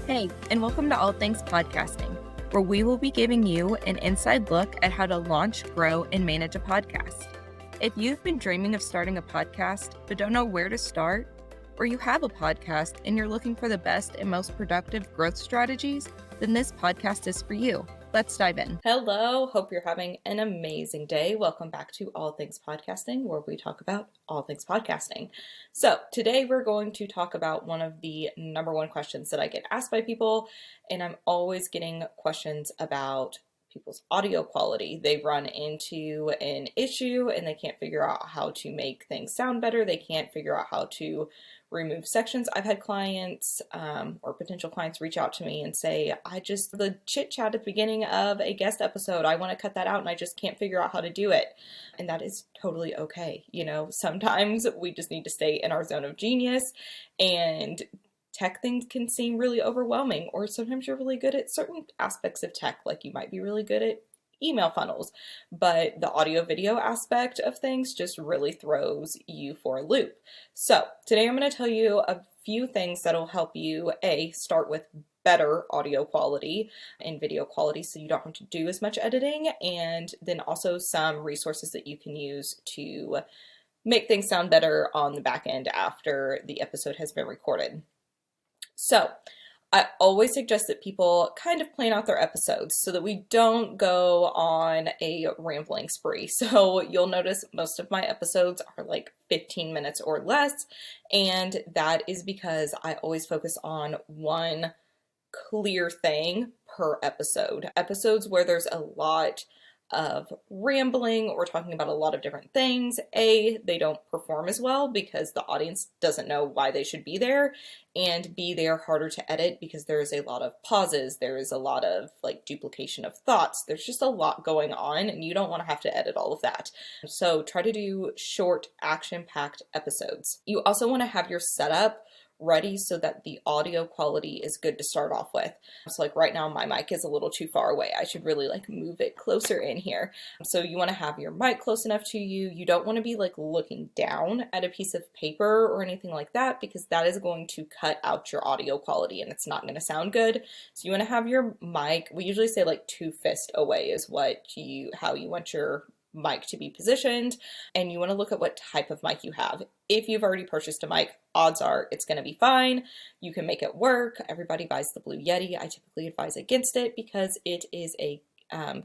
Hey, and welcome to All Things Podcasting, where we will be giving you an inside look at how to launch, grow, and manage a podcast. If you've been dreaming of starting a podcast but don't know where to start, or you have a podcast and you're looking for the best and most productive growth strategies, then this podcast is for you. Let's dive in. Hello, hope you're having an amazing day. Welcome back to All Things Podcasting, where we talk about all things podcasting. So today we're going to talk about one of the number one questions that I get asked by people, and I'm always getting questions about people's audio quality. They run into an issue and they can't figure out how to make things sound better. They can't figure out how to remove sections. I've had clients or potential clients reach out to me and say, the chit chat at the beginning of a guest episode, I want to cut that out and I just can't figure out how to do it. And that is totally okay. You know, sometimes we just need to stay in our zone of genius, and tech things can seem really overwhelming, or sometimes you're really good at certain aspects of tech, like you might be really good at email funnels, but the audio video aspect of things just really throws you for a loop. So today I'm going to tell you a few things that'll help you start with better audio quality and video quality so you don't have to do as much editing, and then also some resources that you can use to make things sound better on the back end after the episode has been recorded. So I always suggest that people kind of plan out their episodes so that we don't go on a rambling spree. So you'll notice most of my episodes are like 15 minutes or less, and that is because I always focus on one clear thing per episode. Episodes where there's a lot of rambling or talking about a lot of different things, they don't perform as well because the audience doesn't know why they should be there, and B, they are harder to edit because there is a lot of pauses, there is a lot of like duplication of thoughts, there's just a lot going on and you don't want to have to edit all of that. So try to do short, action-packed episodes. You also want to have your setup ready so that the audio quality is good to start off with. So like right now my mic is a little too far away. I should really like move it closer in here. So you want to have your mic close enough to you. You don't want to be like looking down at a piece of paper or anything like that, because that is going to cut out your audio quality and it's not going to sound good. So you want to have your mic, we usually say like 2 fists away is how you want your mic to be positioned, and you want to look at what type of mic you have. If you've already purchased a mic, odds are it's going to be fine. You can make it work. Everybody buys the Blue Yeti. I typically advise against it because it is a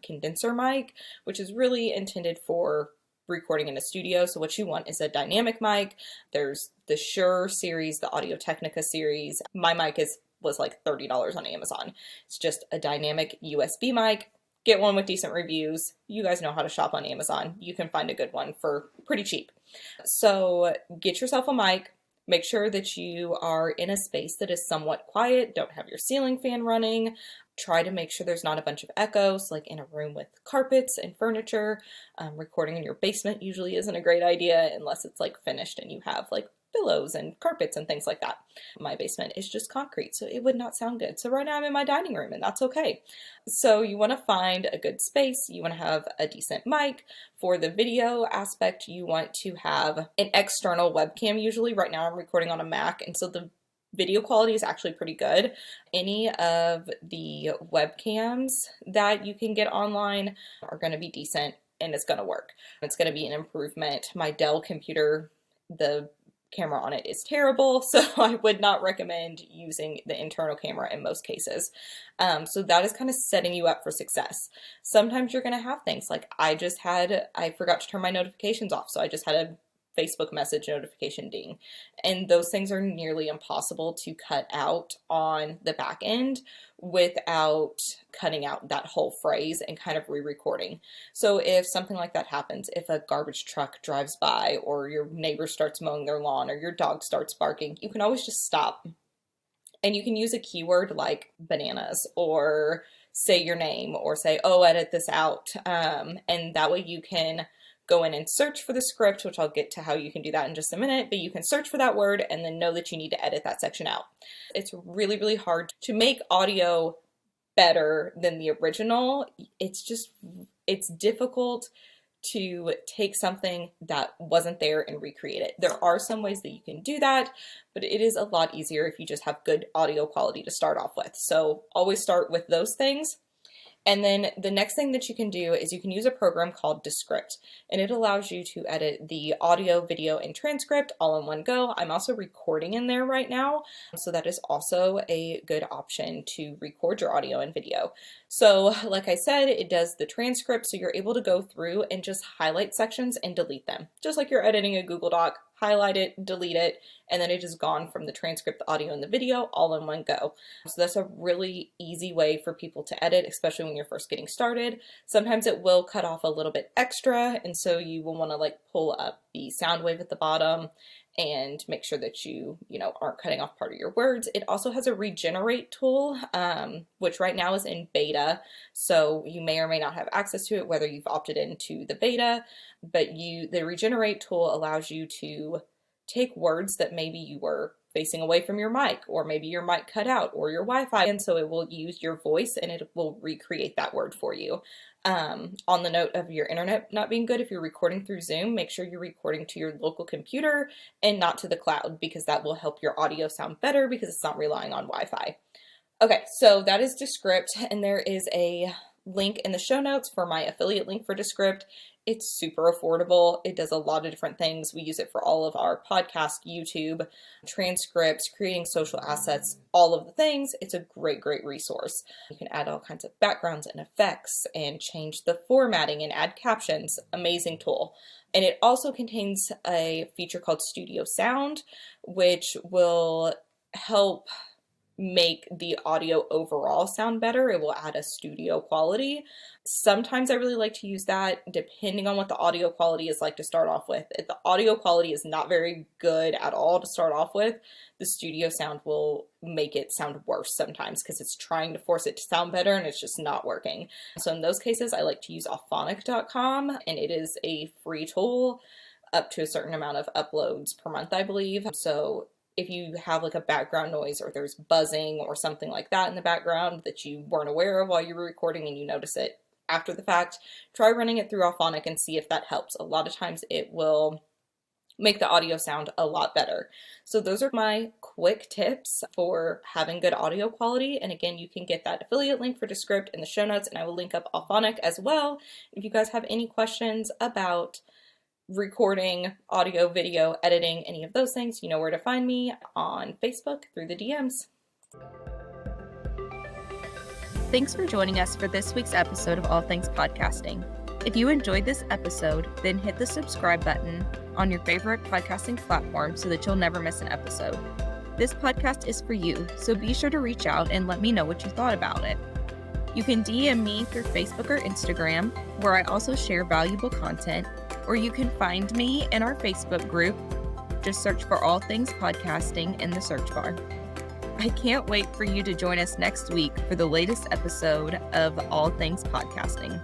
condenser mic, which is really intended for recording in a studio. So what you want is a dynamic mic. There's the Shure series, the Audio Technica series. My mic was like $30 on Amazon. It's just a dynamic USB mic. Get one with decent reviews. You guys know how to shop on Amazon. You can find a good one for pretty cheap. So get yourself a mic. Make sure that you are in a space that is somewhat quiet. Don't have your ceiling fan running. Try to make sure there's not a bunch of echoes, like in a room with carpets and furniture. Recording in your basement usually isn't a great idea unless it's like finished and you have like pillows and carpets and things like that. My basement is just concrete, so it would not sound good. So right now I'm in my dining room and that's okay. So you want to find a good space. You want to have a decent mic. For the video aspect, you want to have an external webcam. Usually right now I'm recording on a Mac, and so the video quality is actually pretty good. Any of the webcams that you can get online are going to be decent and it's going to work. It's going to be an improvement. My Dell computer, the camera on it is terrible, so I would not recommend using the internal camera in most cases. So that is kind of setting you up for success. Sometimes you're going to have things like I forgot to turn my notifications off, so I just had a Facebook message notification ding. And those things are nearly impossible to cut out on the back end without cutting out that whole phrase and kind of re-recording. So if something like that happens, if a garbage truck drives by or your neighbor starts mowing their lawn or your dog starts barking, you can always just stop. And you can use a keyword like bananas or say your name or say, oh, edit this out. And that way you can go in and search for the script, which I'll get to how you can do that in just a minute, but you can search for that word and then know that you need to edit that section out. It's really, really hard to make audio better than the original. It's difficult to take something that wasn't there and recreate it. There are some ways that you can do that, but it is a lot easier if you just have good audio quality to start off with. So always start with those things. And then the next thing that you can do is you can use a program called Descript, and it allows you to edit the audio, video, and transcript all in one go. I'm also recording in there right now, so that is also a good option to record your audio and video. So like I said, it does the transcript, so you're able to go through and just highlight sections and delete them. Just like you're editing a Google Doc, highlight it, delete it, and then it is gone from the transcript, the audio, and the video all in one go. So that's a really easy way for people to edit, especially when you're first getting started. Sometimes it will cut off a little bit extra, and so you will want to like pull up the sound wave at the bottom and make sure that you aren't cutting off part of your words. It also has a regenerate tool, which right now is in beta, so you may or may not have access to it, whether you've opted into the beta, but the regenerate tool allows you to take words that maybe you were facing away from your mic, or maybe your mic cut out, or your Wi-Fi, and so it will use your voice and it will recreate that word for you. On the note of your internet not being good, if you're recording through Zoom, make sure you're recording to your local computer and not to the cloud, because that will help your audio sound better because it's not relying on Wi-Fi. Okay, so that is Descript, and there is a link in the show notes for my affiliate link for Descript. It's super affordable. It does a lot of different things. We use it for all of our podcast, YouTube, transcripts, creating social assets, all of the things. It's a great, great resource. You can add all kinds of backgrounds and effects and change the formatting and add captions. Amazing tool. And it also contains a feature called Studio Sound, which will help make the audio overall sound better. It will add a studio quality. Sometimes I really like to use that depending on what the audio quality is like to start off with. If the audio quality is not very good at all to start off with, the studio sound will make it sound worse sometimes because it's trying to force it to sound better and it's just not working. So in those cases, I like to use auphonic.com, and it is a free tool up to a certain amount of uploads per month, I believe. So if you have like a background noise or there's buzzing or something like that in the background that you weren't aware of while you were recording and you notice it after the fact, try running it through Auphonic and see if that helps. A lot of times it will make the audio sound a lot better. So those are my quick tips for having good audio quality. And again, you can get that affiliate link for Descript in the show notes, and I will link up Auphonic as well. If you guys have any questions about recording, audio, video, editing, any of those things, you know where to find me on Facebook through the DMs. Thanks for joining us for this week's episode of All Things Podcasting. If you enjoyed this episode, then hit the subscribe button on your favorite podcasting platform so that you'll never miss an episode. This podcast is for you, so be sure to reach out and let me know what you thought about it. You can DM me through Facebook or Instagram, where I also share valuable content, or you can find me in our Facebook group. Just search for All Things Podcasting in the search bar. I can't wait for you to join us next week for the latest episode of All Things Podcasting.